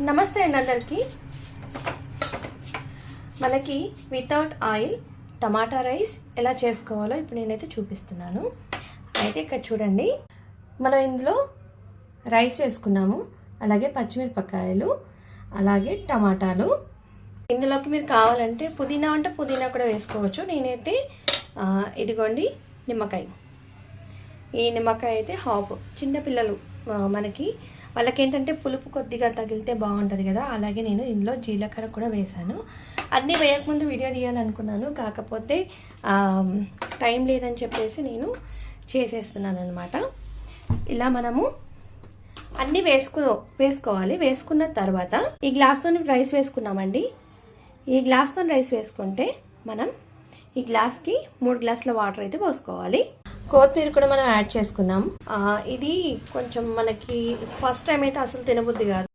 నమస్తే అండి అందరికీ. మనకి వితౌట్ ఆయిల్ టమాటా రైస్ ఎలా చేసుకోవాలో ఇప్పుడు నేనైతే చూపిస్తున్నాను. అయితే ఇక్కడ చూడండి, మనం ఇందులో రైస్ వేసుకున్నాము, అలాగే పచ్చిమిరపకాయలు, అలాగే టమాటాలు. ఇందులోకి మీరు కావాలంటే పుదీనా అంటే పుదీనా కూడా వేసుకోవచ్చు. నేనైతే ఇదిగోండి నిమ్మకాయ. ఈ నిమ్మకాయ అయితే హాఫ్. చిన్నపిల్లలు మనకి వాళ్ళకేంటంటే పులుపు కొద్దిగా తగిలితే బాగుంటుంది కదా, అలాగే నేను ఇందులో జీలకర్ర కూడా వేశాను. అన్నీ వేయకముందు వీడియో తీయాలనుకున్నాను, కాకపోతే టైం లేదని చెప్పేసి నేను చేసేస్తున్నాను అనమాట. ఇలా మనము అన్నీ వేసుకోవాలి. వేసుకున్న తర్వాత ఈ గ్లాస్తో రైస్ వేసుకున్నామండి. ఈ గ్లాస్తో రైస్ వేసుకుంటే మనం ఈ గ్లాస్కి 3 గ్లాసుల వాటర్ అయితే పోసుకోవాలి. కొత్తిమీర కూడా మనం యాడ్ చేసుకున్నాం. ఇది కొంచెం మనకి ఫస్ట్ టైం అయితే అసలు తినబుద్ధి కాదు.